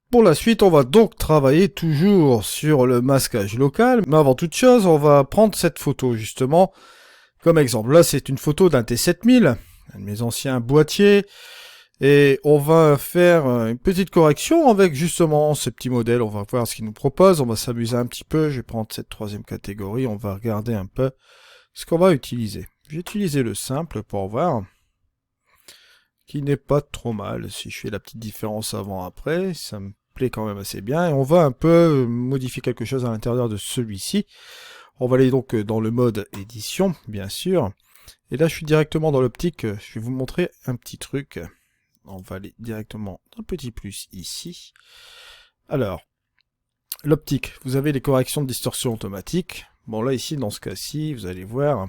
Pour la suite, on va donc travailler toujours sur le masquage local, mais avant toute chose, on va prendre cette photo justement comme exemple. Là, c'est une photo d'un T7000, un de mes anciens boîtiers, et on va faire une petite correction avec justement ce petit modèle. On va voir ce qu'il nous propose, on va s'amuser un petit peu. Je vais prendre cette troisième catégorie, on va regarder un peu ce qu'on va utiliser. J'ai utilisé le simple pour voir, qui n'est pas trop mal. Si je fais la petite différence avant-après, ça me plaît quand même assez bien. Et on va un peu modifier quelque chose à l'intérieur de celui-ci. On va aller donc dans le mode édition, bien sûr. Et là, je suis directement dans l'optique. Je vais vous montrer un petit truc. On va aller directement dans le petit plus ici. Alors, l'optique, vous avez les corrections de distorsion automatique. Bon, là, ici, dans ce cas-ci, vous allez voir,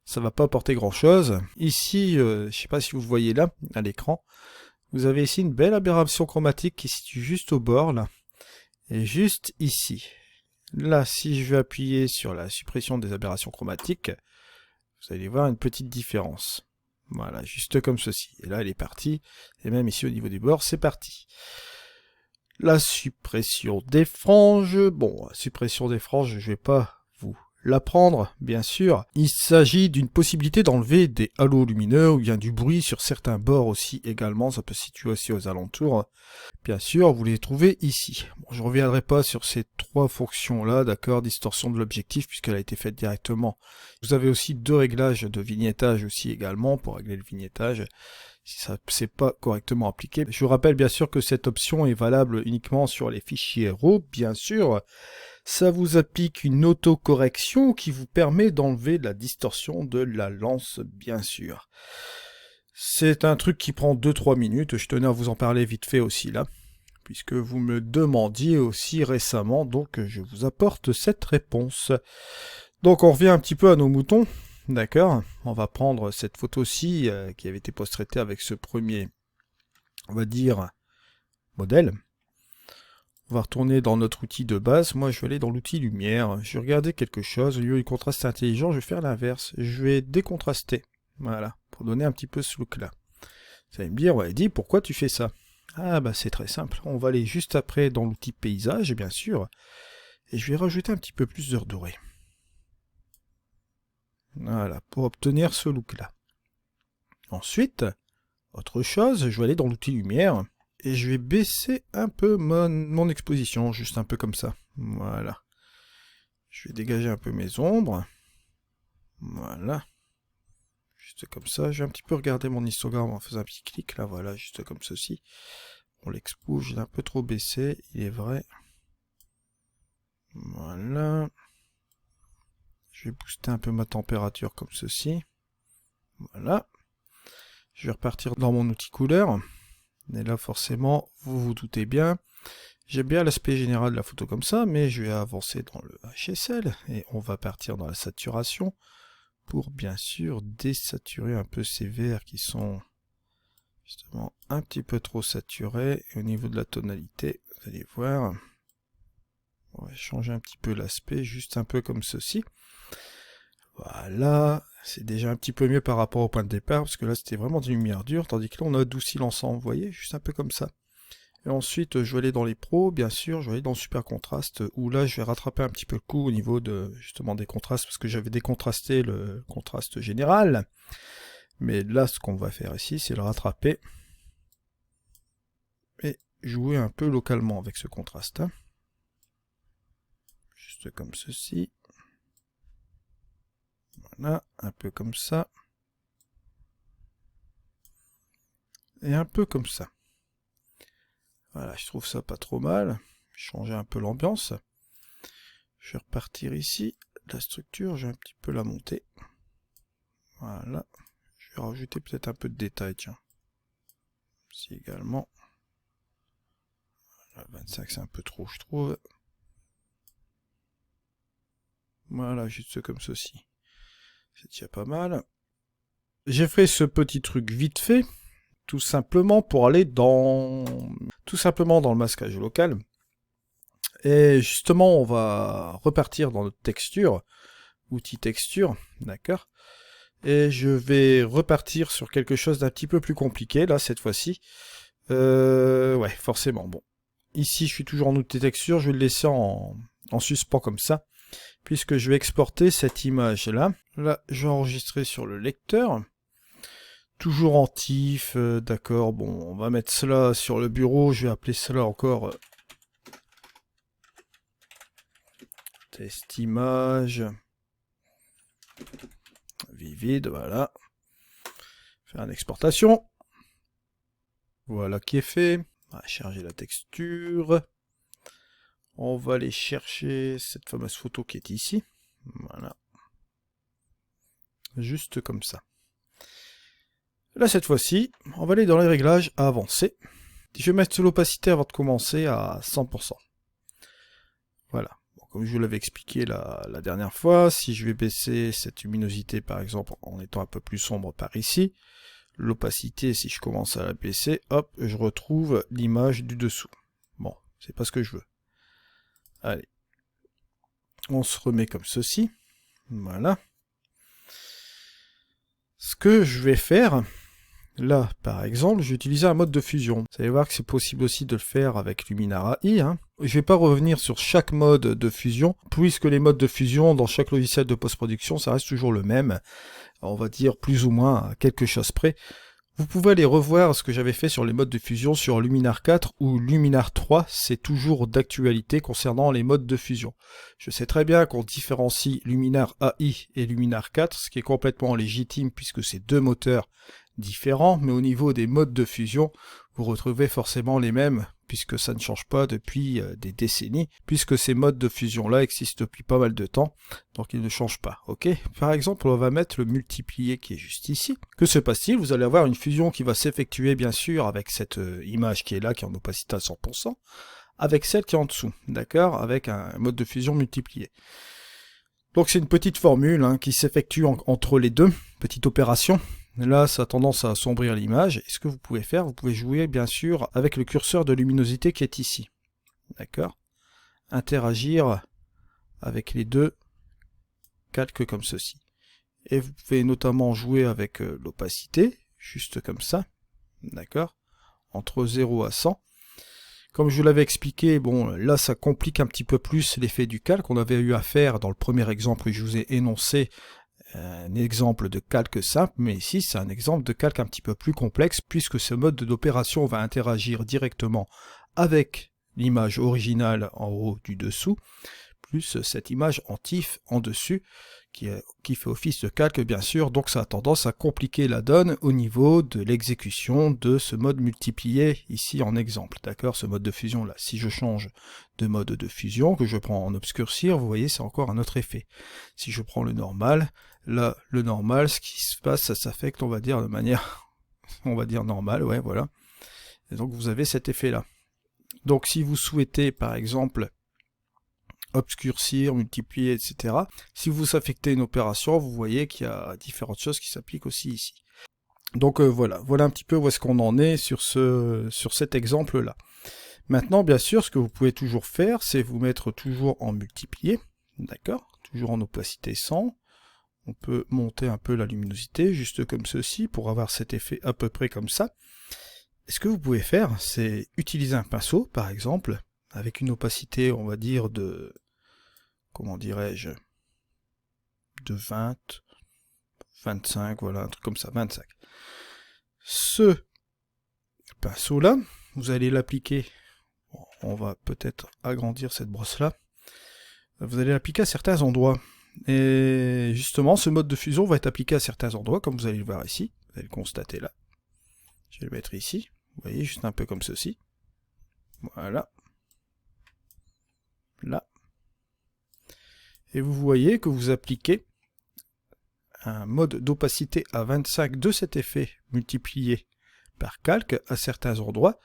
ça va pas apporter grand-chose. Ici, je sais pas si vous voyez là, à l'écran, vous avez ici une belle aberration chromatique qui se situe juste au bord, là, et juste ici. Là, si je vais appuyer sur la suppression des aberrations chromatiques, vous allez voir une petite différence. Voilà, juste comme ceci. Et là, elle est partie. Et même ici, au niveau du bord, c'est parti. La suppression des franges. Bon, suppression des franges, je vais pas vous l'apprendre, bien sûr. Il s'agit d'une possibilité d'enlever des halos lumineux ou bien du bruit sur certains bords aussi également. Ça peut se situer aussi aux alentours. Bien sûr, vous les trouvez ici. Bon, je ne reviendrai pas sur ces trois fonctions-là, d'accord, distorsion de l'objectif, puisqu'elle a été faite directement. Vous avez aussi deux réglages de vignettage aussi également, pour régler le vignettage, si ça c'est pas correctement appliqué. Je vous rappelle bien sûr que cette option est valable uniquement sur les fichiers RAW, bien sûr. Ça vous applique une autocorrection qui vous permet d'enlever la distorsion de la lance, bien sûr. C'est un truc qui prend 2-3 minutes, je tenais à vous en parler vite fait aussi là, puisque vous me demandiez aussi récemment, donc je vous apporte cette réponse. Donc on revient un petit peu à nos moutons, d'accord. On va prendre cette photo-ci qui avait été post-traitée avec ce premier, on va dire, modèle. On va retourner dans notre outil de base. Moi, je vais aller dans l'outil lumière. Je vais regarder quelque chose. Au lieu du contraste intelligent, je vais faire l'inverse. Je vais décontraster. Voilà, pour donner un petit peu ce look-là. Vous allez me dire, ouais, Eddie, pourquoi tu fais ça? Ah, bah c'est très simple. On va aller juste après dans l'outil paysage, bien sûr. Et je vais rajouter un petit peu plus d'heures dorées. Voilà, pour obtenir ce look-là. Ensuite, autre chose, je vais aller dans l'outil lumière. Et je vais baisser un peu mon exposition, juste un peu comme ça. Voilà. Je vais dégager un peu mes ombres. Voilà. Juste comme ça. Je vais un petit peu regarder mon histogramme en faisant un petit clic. Là, voilà, juste comme ceci. On l'expose, je l'ai un peu trop baissé, il est vrai. Voilà. Je vais booster un peu ma température comme ceci. Voilà. Je vais repartir dans mon outil couleur. Et là, forcément, vous vous doutez bien, j'aime bien l'aspect général de la photo comme ça, mais je vais avancer dans le HSL et on va partir dans la saturation pour bien sûr désaturer un peu ces verts qui sont justement un petit peu trop saturés. Et au niveau de la tonalité, vous allez voir, on va changer un petit peu l'aspect, juste un peu comme ceci. Voilà, c'est déjà un petit peu mieux par rapport au point de départ, parce que là c'était vraiment des lumières dures, tandis que là on a adouci l'ensemble, vous voyez, juste un peu comme ça. Et ensuite je vais aller dans les pros, bien sûr, je vais aller dans le super contraste, où là je vais rattraper un petit peu le coup au niveau de justement des contrastes, parce que j'avais décontrasté le contraste général. Mais là ce qu'on va faire ici, c'est le rattraper, et jouer un peu localement avec ce contraste. Juste comme ceci. Voilà, un peu comme ça. Et un peu comme ça. Voilà, je trouve ça pas trop mal. Changer un peu l'ambiance. Je vais repartir ici. La structure, je vais un petit peu la monter. Voilà. Je vais rajouter peut-être un peu de détail, tiens. Ici également. Voilà, 25 c'est un peu trop, je trouve. Voilà, juste comme ceci. C'est déjà pas mal. J'ai fait ce petit truc vite fait, tout simplement pour aller dans le masquage local. Et justement, on va repartir dans notre texture, outil texture, d'accord. Et je vais repartir sur quelque chose d'un petit peu plus compliqué, là, cette fois-ci. Ouais, forcément, bon. ici je suis toujours en outil texture, je vais le laisser en suspens comme ça, puisque je vais exporter cette image là. Là, je vais enregistrer sur le lecteur. Toujours en TIFF, d'accord, bon, on va mettre cela sur le bureau, je vais appeler cela encore test image vivid, voilà. Faire une exportation. Voilà qui est fait. On va charger la texture. On va aller chercher cette fameuse photo qui est ici. Voilà. Juste comme ça. Là, cette fois-ci, on va aller dans les réglages à avancer. Je vais mettre l'opacité avant de commencer à 100%. Voilà. Bon, comme je vous l'avais expliqué la dernière fois, si je vais baisser cette luminosité, par exemple, en étant un peu plus sombre par ici, l'opacité, si je commence à la baisser, hop, je retrouve l'image du dessous. Bon, c'est pas ce que je veux. Allez. On se remet comme ceci. Voilà. Ce que je vais faire... Là, par exemple, je vais utiliser un mode de fusion. Vous allez voir que c'est possible aussi de le faire avec Luminar AI. Je ne vais pas revenir sur chaque mode de fusion, puisque les modes de fusion dans chaque logiciel de post-production, ça reste toujours le même. On va dire plus ou moins à quelque chose près. Vous pouvez aller revoir ce que j'avais fait sur les modes de fusion sur Luminar 4 ou Luminar 3, c'est toujours d'actualité concernant les modes de fusion. Je sais très bien qu'on différencie Luminar AI et Luminar 4, ce qui est complètement légitime puisque c'est deux moteurs différents, mais au niveau des modes de fusion, vous retrouvez forcément les mêmes, puisque ça ne change pas depuis des décennies, puisque ces modes de fusion-là existent depuis pas mal de temps, donc ils ne changent pas, ok? Par exemple, on va mettre le multiplié qui est juste ici. Que se passe-t-il? Vous allez avoir une fusion qui va s'effectuer, bien sûr, avec cette image qui est là, qui est en opacité à 100%, avec celle qui est en dessous, d'accord? Avec un mode de fusion multiplié. Donc c'est une petite formule qui s'effectue entre les deux, petite opération. Là, ça a tendance à assombrir l'image. Et ce que vous pouvez faire, vous pouvez jouer bien sûr avec le curseur de luminosité qui est ici. D'accord? Interagir avec les deux calques comme ceci. Et vous pouvez notamment jouer avec l'opacité, juste comme ça. D'accord? Entre 0 à 100. Comme je vous l'avais expliqué, bon, là ça complique un petit peu plus l'effet du calque. On avait eu à faire dans le premier exemple que je vous ai énoncé un exemple de calque simple, mais ici c'est un exemple de calque un petit peu plus complexe puisque ce mode d'opération va interagir directement avec l'image originale en haut du dessous, plus cette image en TIFF en dessus qui fait office de calque bien sûr, donc ça a tendance à compliquer la donne au niveau de l'exécution de ce mode multiplié ici en exemple, d'accord, ce mode de fusion là. Si je change de mode de fusion, que je prends en obscurcir, vous voyez c'est encore un autre effet. Si je prends le normal, là le normal, ce qui se passe, ça s'affecte on va dire de manière, on va dire normale, ouais voilà. Et donc vous avez cet effet là. Donc si vous souhaitez par exemple obscurcir, multiplier, etc. Si vous affectez une opération, vous voyez qu'il y a différentes choses qui s'appliquent aussi ici. Donc voilà un petit peu où est-ce qu'on en est sur cet exemple-là. Maintenant, bien sûr, ce que vous pouvez toujours faire, c'est vous mettre toujours en multiplié, d'accord, toujours en opacité 100. On peut monter un peu la luminosité, juste comme ceci, pour avoir cet effet à peu près comme ça. Et ce que vous pouvez faire, c'est utiliser un pinceau, par exemple, avec une opacité, on va dire, de... comment dirais-je, de 20, 25, voilà, un truc comme ça, 25. Ce pinceau-là, vous allez l'appliquer, on va peut-être agrandir cette brosse-là, vous allez l'appliquer à certains endroits. Et justement, ce mode de fusion va être appliqué à certains endroits, comme vous allez le voir ici, vous allez le constater là. Je vais le mettre ici, vous voyez, juste un peu comme ceci. Voilà. Là. Et vous voyez que vous appliquez un mode d'opacité à 25 de cet effet multiplié par calque à certains endroits.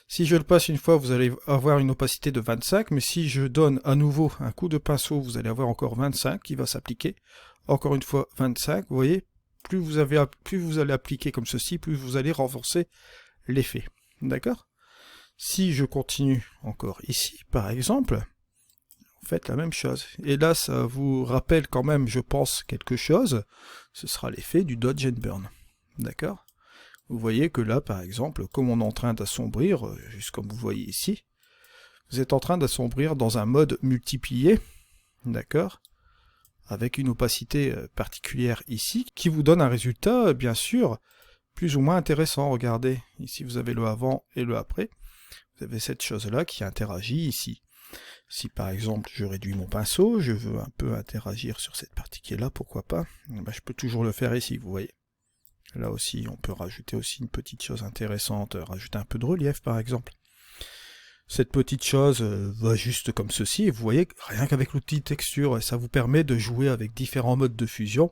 Si je le passe une fois, vous allez avoir une opacité de 25, mais si je donne à nouveau un coup de pinceau, vous allez avoir encore 25 qui va s'appliquer. Encore une fois 25, vous voyez, plus vous allez appliquer comme ceci, plus vous allez renforcer l'effet. D'accord? Si je continue encore ici, par exemple, faites la même chose. Et là, ça vous rappelle quand même, je pense, quelque chose. Ce sera l'effet du dodge and burn. D'accord? Vous voyez que là, par exemple, comme on est en train d'assombrir, juste comme vous voyez ici, Vous êtes en train d'assombrir dans un mode multiplié, d'accord, avec une opacité particulière ici, qui vous donne un résultat, bien sûr, plus ou moins intéressant. Regardez, ici vous avez le avant et le après. Vous avez cette chose-là qui interagit ici. Si par exemple je réduis mon pinceau, je veux un peu interagir sur cette partie qui est là, pourquoi pas, ben, je peux toujours le faire ici, vous voyez. Là aussi, on peut rajouter aussi une petite chose intéressante, rajouter un peu de relief par exemple. Cette petite chose va juste comme ceci, et vous voyez, rien qu'avec l'outil texture, ça vous permet de jouer avec différents modes de fusion,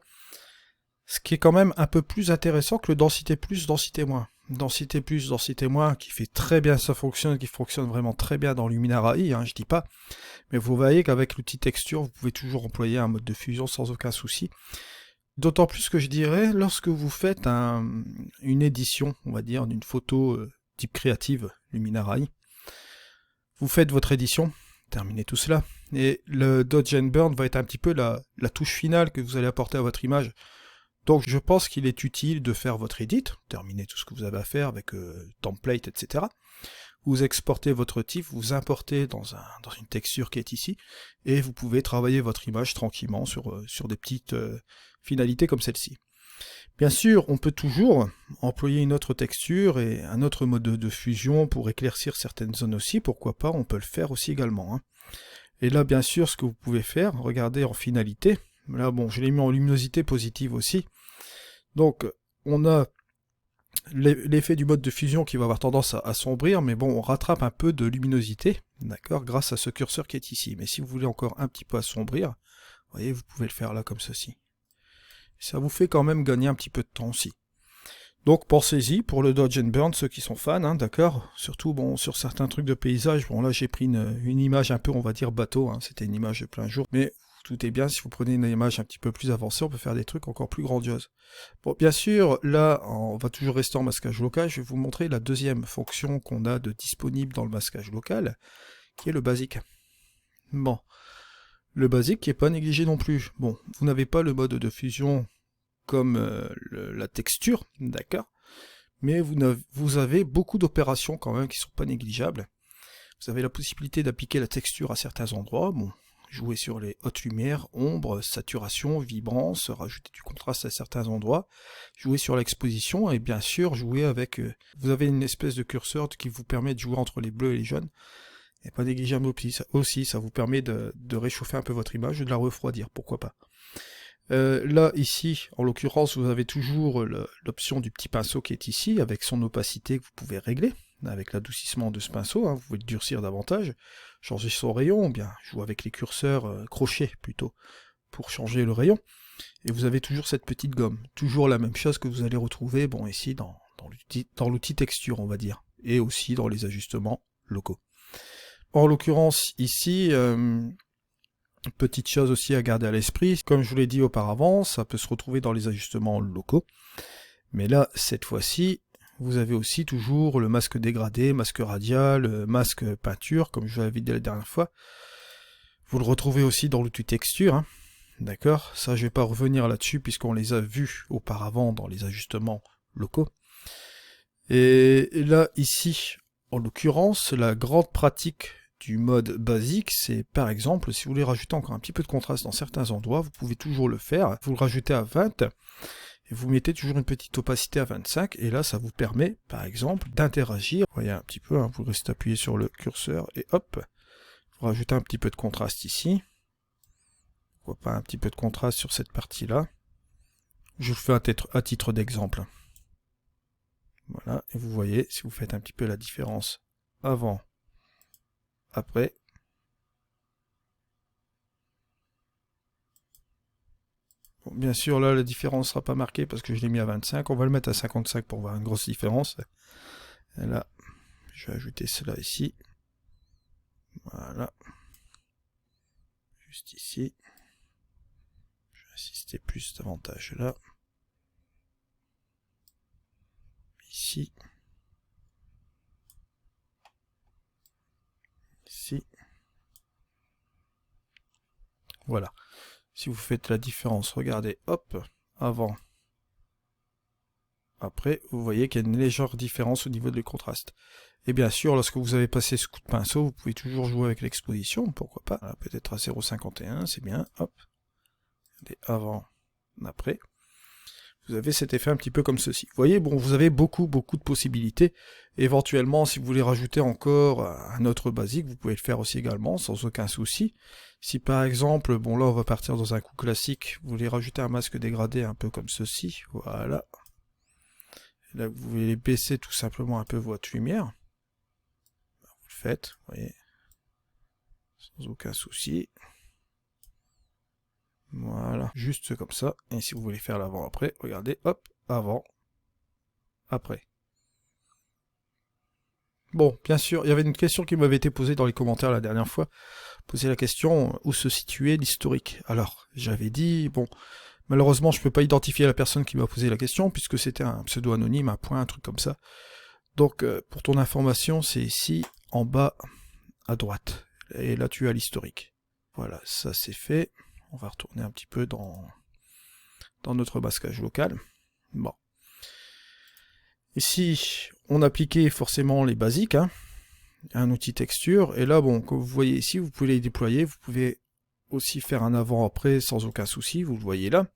ce qui est quand même un peu plus intéressant que le densité plus, densité moins. Densité plus, densité moins, qui fait très bien sa fonction, qui fonctionne vraiment très bien dans Luminara AI, je dis pas, mais vous voyez qu'avec l'outil texture, vous pouvez toujours employer un mode de fusion sans aucun souci. D'autant plus que je dirais, lorsque vous faites une édition, on va dire, d'une photo type créative Luminara AI, vous faites votre édition, terminez tout cela, et le Dodge and Burn va être un petit peu la touche finale que vous allez apporter à votre image. Donc je pense qu'il est utile de faire votre edit, terminer tout ce que vous avez à faire avec template, etc. Vous exportez votre TIFF, vous importez dans une texture qui est ici, et vous pouvez travailler votre image tranquillement sur des petites finalités comme celle-ci. Bien sûr, on peut toujours employer une autre texture et un autre mode de fusion pour éclaircir certaines zones aussi, pourquoi pas, on peut le faire aussi également. Et là, bien sûr, ce que vous pouvez faire, regardez en finalité, là bon, je l'ai mis en luminosité positive aussi, donc on a l'effet du mode de fusion qui va avoir tendance à assombrir, mais bon, on rattrape un peu de luminosité, d'accord, grâce à ce curseur qui est ici. Mais si vous voulez encore un petit peu assombrir, vous voyez, vous pouvez le faire là comme ceci. Ça vous fait quand même gagner un petit peu de temps aussi. Donc pensez-y pour le Dodge and Burn, ceux qui sont fans, d'accord. Surtout bon sur certains trucs de paysage. Bon là j'ai pris une image un peu, on va dire bateau, c'était une image de plein jour, mais tout est bien, si vous prenez une image un petit peu plus avancée, on peut faire des trucs encore plus grandioses. Bon, bien sûr, là, on va toujours rester en masquage local. Je vais vous montrer la deuxième fonction qu'on a de disponible dans le masquage local, qui est le basique. Bon, le basique qui n'est pas négligé non plus. Bon, vous n'avez pas le mode de fusion comme la texture, d'accord, mais vous avez beaucoup d'opérations quand même qui ne sont pas négligeables. Vous avez la possibilité d'appliquer la texture à certains endroits, bon, jouer sur les hautes lumières, ombre, saturation, vibrance, rajouter du contraste à certains endroits, jouer sur l'exposition, et bien sûr jouer avec... vous avez une espèce de curseur qui vous permet de jouer entre les bleus et les jaunes, et pas négligeable aussi, ça vous permet de réchauffer un peu votre image, de la refroidir, pourquoi pas. Là, ici, en l'occurrence, vous avez toujours l'option du petit pinceau qui est ici, avec son opacité que vous pouvez régler, avec l'adoucissement de ce pinceau, vous pouvez le durcir davantage, changer son rayon, ou bien jouer avec les curseurs crochets plutôt, pour changer le rayon. Et vous avez toujours cette petite gomme, toujours la même chose que vous allez retrouver, bon, ici, dans l'outil texture, on va dire, et aussi dans les ajustements locaux. En l'occurrence, ici... petite chose aussi à garder à l'esprit, comme je vous l'ai dit auparavant, ça peut se retrouver dans les ajustements locaux, mais là, cette fois-ci, vous avez aussi toujours le masque dégradé, masque radial, masque peinture, comme je vous l'avais dit la dernière fois. Vous le retrouvez aussi dans l'outil texture, d'accord, ça je vais pas revenir là-dessus puisqu'on les a vus auparavant dans les ajustements locaux. Et là, ici, en l'occurrence, la grande pratique du mode basique, c'est par exemple, si vous voulez rajouter encore un petit peu de contraste dans certains endroits, vous pouvez toujours le faire, vous le rajoutez à 20, et vous mettez toujours une petite opacité à 25, et là ça vous permet, par exemple, d'interagir, vous voyez un petit peu, vous restez appuyé sur le curseur, et hop, vous rajoutez un petit peu de contraste ici, pourquoi pas un petit peu de contraste sur cette partie-là, je vous fais à titre d'exemple. Voilà, et vous voyez, si vous faites un petit peu la différence avant, après. Bon, bien sûr, là, la différence ne sera pas marquée parce que je l'ai mis à 25. On va le mettre à 55 pour voir une grosse différence. Et là, je vais ajouter cela ici. Voilà. Juste ici. Je vais insister plus davantage là. Ici. Ici. Voilà. Si vous faites la différence, regardez, hop, avant, après, vous voyez qu'il y a une légère différence au niveau du contraste. Et bien sûr, lorsque vous avez passé ce coup de pinceau, vous pouvez toujours jouer avec l'exposition, pourquoi pas. Peut-être à 0,51, c'est bien, hop. Regardez, avant, après. Vous avez cet effet un petit peu comme ceci. Vous voyez, bon, vous avez beaucoup de possibilités. Éventuellement, si vous voulez rajouter encore un autre basique, vous pouvez le faire aussi également, sans aucun souci. Si par exemple, bon là on va partir dans un coup classique, vous voulez rajouter un masque dégradé un peu comme ceci, voilà. Et là, vous voulez baisser tout simplement un peu votre lumière. Vous le faites, vous voyez, sans aucun souci. Voilà, juste comme ça. Et si vous voulez faire l'avant-après, regardez, hop, avant, après. Bon, bien sûr, il y avait une question qui m'avait été posée dans les commentaires la dernière fois. Poser la question, où se situait l'historique? Alors, j'avais dit, bon, malheureusement, je ne peux pas identifier la personne qui m'a posé la question, puisque c'était un pseudo anonyme, un point, un truc comme ça. Donc, pour ton information, c'est ici, en bas, à droite. Et là, tu as l'historique. Voilà, ça c'est fait. On va retourner un petit peu dans notre masquage local. Bon. Ici, on appliquait forcément les basiques, hein. Un outil texture, et là, bon, comme vous voyez ici, vous pouvez les déployer, vous pouvez aussi faire un avant-après sans aucun souci, vous le voyez là.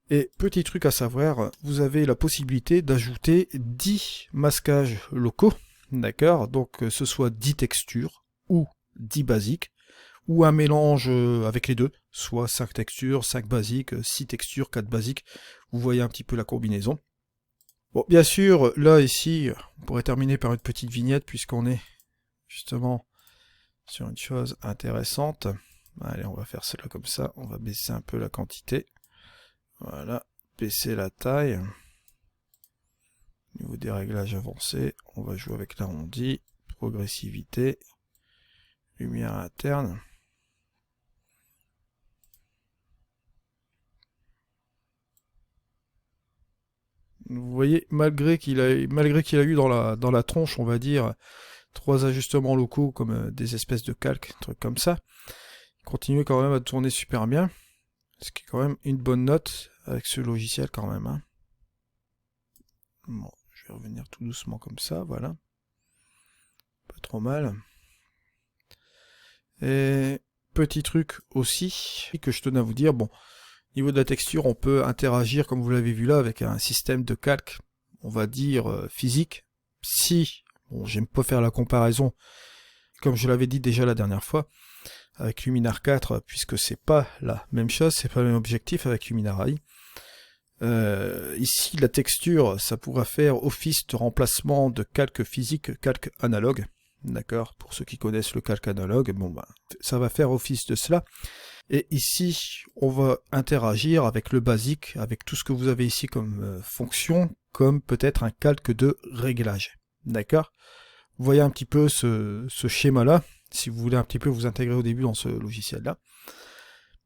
Et petit truc à savoir, vous avez la possibilité d'ajouter 10 masquages locaux, d'accord, donc que ce soit 10 textures, ou 10 basiques, ou un mélange avec les deux, soit 5 textures, 5 basiques, 6 textures, 4 basiques, vous voyez un petit peu la combinaison. Bon, bien sûr, là, ici, on pourrait terminer par une petite vignette, puisqu'on est justement sur une chose intéressante. Allez, on va faire cela comme ça, on va baisser un peu la quantité. Voilà, baisser la taille. Au niveau des réglages avancés, on va jouer avec l'arrondi, progressivité, lumière interne. Vous voyez, malgré qu'il a eu dans la tronche, on va dire, 3 ajustements locaux comme des espèces de calques, trucs comme ça, il continue quand même à tourner super bien, ce qui est quand même une bonne note avec ce logiciel quand même, hein. Bon, je vais revenir tout doucement comme ça, voilà. Pas trop mal. Et petit truc aussi que je tenais à vous dire, bon, au niveau de la texture, on peut interagir, comme vous l'avez vu là, avec un système de calque, on va dire physique. Si, bon, j'aime pas faire la comparaison, comme je l'avais dit déjà la dernière fois, avec Luminar 4, puisque c'est pas la même chose, c'est pas le même objectif avec Luminar AI. Ici, la texture, ça pourra faire office de remplacement de calque physique, calque analogue. D'accord, pour ceux qui connaissent le calque analogue, bon ben, ça va faire office de cela. Et ici, on va interagir avec le basique, avec tout ce que vous avez ici comme fonction, comme peut-être un calque de réglage. D'accord? Vous voyez un petit peu ce schéma-là, si vous voulez un petit peu vous intégrer au début dans ce logiciel-là.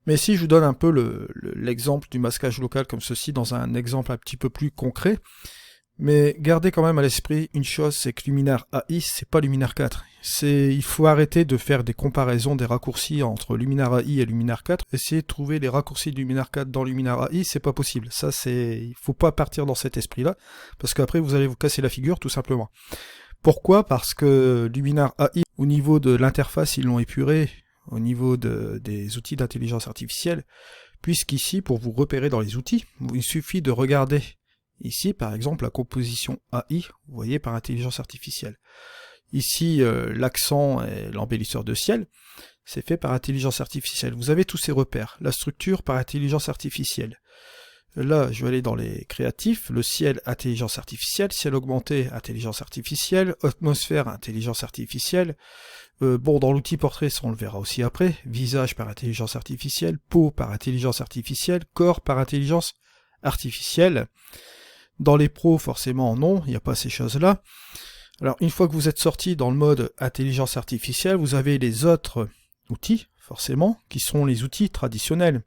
Mais si je vous donne un peu l'exemple du masquage local comme ceci, dans un exemple un petit peu plus concret, mais gardez quand même à l'esprit une chose, c'est que Luminar AI, c'est pas Luminar 4. Il faut arrêter de faire des comparaisons, des raccourcis entre Luminar AI et Luminar 4. Essayer de trouver les raccourcis de Luminar 4 dans Luminar AI, c'est pas possible. Ça, il faut pas partir dans cet esprit-là, parce qu'après vous allez vous casser la figure, tout simplement. Pourquoi? Parce que Luminar AI, au niveau de l'interface, ils l'ont épuré, au niveau des outils d'intelligence artificielle, puisqu'ici, pour vous repérer dans les outils, il suffit de regarder ici, par exemple, la composition AI, vous voyez, par intelligence artificielle. Ici, l'accent et l'embellisseur de ciel, c'est fait par intelligence artificielle. Vous avez tous ces repères. La structure par intelligence artificielle. Là, je vais aller dans les créatifs, le ciel, intelligence artificielle, ciel augmenté, intelligence artificielle, atmosphère, intelligence artificielle. Bon, dans l'outil portrait, ça on le verra aussi après, visage par intelligence artificielle, peau par intelligence artificielle, corps par intelligence artificielle. Dans les pros, forcément, non, il n'y a pas ces choses-là. Alors, une fois que vous êtes sorti dans le mode intelligence artificielle, vous avez les autres outils, forcément, qui sont les outils traditionnels.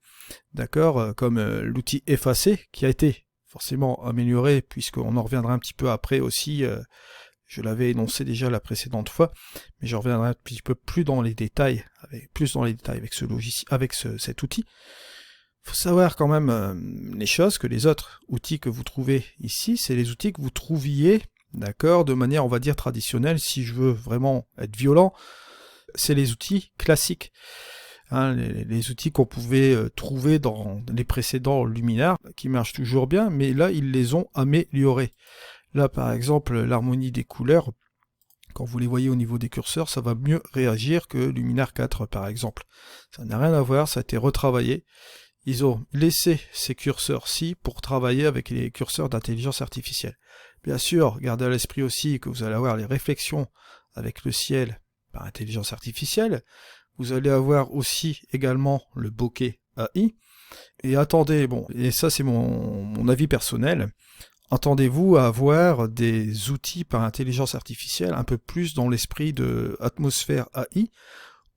D'accord, comme l'outil effacer, qui a été forcément amélioré, puisqu'on en reviendra un petit peu après aussi, je l'avais énoncé déjà la précédente fois, mais je reviendrai un petit peu plus dans les détails, avec ce logiciel, avec cet outil. Faut savoir quand même les choses, que les autres outils que vous trouvez ici, c'est les outils que vous trouviez, d'accord, de manière, on va dire, traditionnelle. Si je veux vraiment être violent, c'est les outils classiques. Hein, les outils qu'on pouvait trouver dans les précédents luminaires, qui marchent toujours bien, mais là, ils les ont améliorés. Là, par exemple, l'harmonie des couleurs, quand vous les voyez au niveau des curseurs, ça va mieux réagir que Luminaire 4, par exemple. Ça n'a rien à voir, ça a été retravaillé. Ils ont laissé ces curseurs-ci pour travailler avec les curseurs d'intelligence artificielle. Bien sûr, gardez à l'esprit aussi que vous allez avoir les réflexions avec le ciel par intelligence artificielle. Vous allez avoir aussi également le bokeh AI. Et attendez, bon, et ça c'est mon avis personnel, attendez-vous à avoir des outils par intelligence artificielle un peu plus dans l'esprit de Atmosphère AI,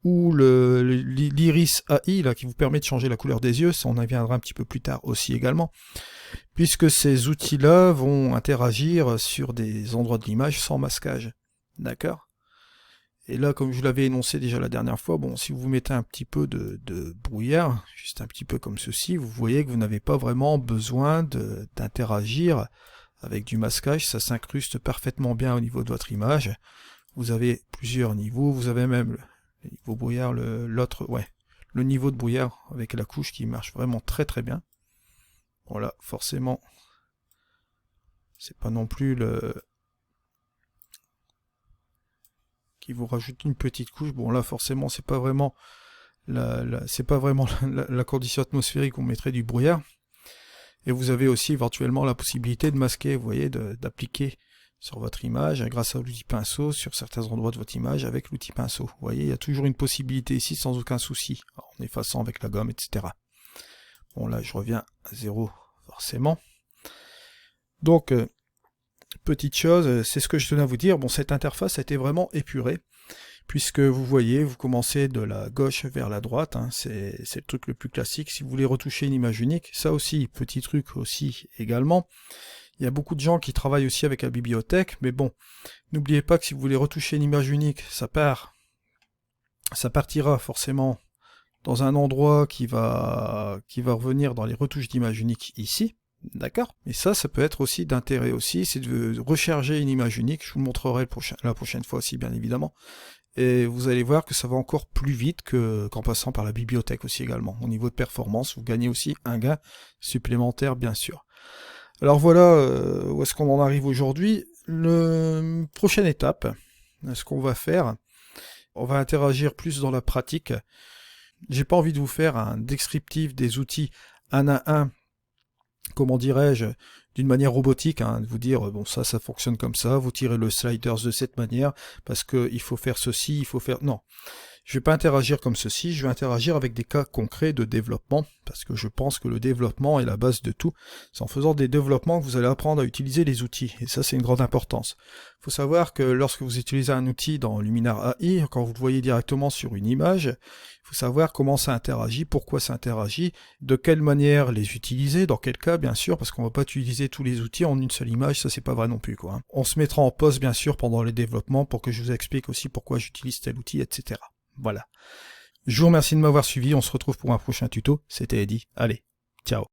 ou l'Iris AI, là, qui vous permet de changer la couleur des yeux, ça on y viendra un petit peu plus tard aussi également, puisque ces outils-là vont interagir sur des endroits de l'image sans masquage. D'accord ? Et là, comme je l'avais énoncé déjà la dernière fois, bon, si vous mettez un petit peu de brouillard, juste un petit peu comme ceci, vous voyez que vous n'avez pas vraiment besoin d'interagir avec du masquage, ça s'incruste parfaitement bien au niveau de votre image. Vous avez plusieurs niveaux, vous avez même le niveau brouillard, le niveau de brouillard avec la couche qui marche vraiment très très bien. Voilà, forcément, c'est pas non plus qui vous rajoute une petite couche. Bon là forcément c'est pas vraiment la condition atmosphérique où on mettrait du brouillard. Et vous avez aussi éventuellement la possibilité de masquer, vous voyez, d'appliquer sur votre image grâce à l'outil pinceau sur certains endroits de votre image avec l'outil pinceau. Vous voyez, il y a toujours une possibilité ici sans aucun souci, en effaçant avec la gomme, etc. Bon là je reviens à 0 forcément. Donc petite chose, c'est ce que je tenais à vous dire. Bon, cette interface a été vraiment épurée, puisque vous voyez, vous commencez de la gauche vers la droite, hein, c'est le truc le plus classique. Si vous voulez retoucher une image unique, ça aussi, petit truc aussi également. Il y a beaucoup de gens qui travaillent aussi avec la bibliothèque, mais bon, n'oubliez pas que si vous voulez retoucher une image unique, ça partira forcément dans un endroit qui va revenir dans les retouches d'image unique ici. D'accord. Et ça peut être aussi d'intérêt aussi, c'est de recharger une image unique. Je vous le montrerai la prochaine fois aussi, bien évidemment. Et vous allez voir que ça va encore plus vite qu'en passant par la bibliothèque aussi également. Au niveau de performance, vous gagnez aussi un gain supplémentaire, bien sûr. Alors voilà où est-ce qu'on en arrive aujourd'hui. La prochaine étape, ce qu'on va faire, on va interagir plus dans la pratique. J'ai pas envie de vous faire un descriptif des outils un à un, comment dirais-je, d'une manière robotique, hein, de vous dire, bon ça fonctionne comme ça, vous tirez le sliders de cette manière, parce qu'il faut faire ceci, il faut faire... Non, je vais pas interagir comme ceci, je vais interagir avec des cas concrets de développement, parce que je pense que le développement est la base de tout. C'est en faisant des développements que vous allez apprendre à utiliser les outils, et ça c'est une grande importance. Il faut savoir que lorsque vous utilisez un outil dans Luminar AI, quand vous le voyez directement sur une image, il faut savoir comment ça interagit, pourquoi ça interagit, de quelle manière les utiliser, dans quel cas bien sûr, parce qu'on va pas utiliser tous les outils en une seule image, ça c'est pas vrai non plus quoi. On se mettra en pause bien sûr pendant les développements pour que je vous explique aussi pourquoi j'utilise tel outil, etc. Voilà. Je vous remercie de m'avoir suivi, on se retrouve pour un prochain tuto, c'était Eddy, allez, ciao.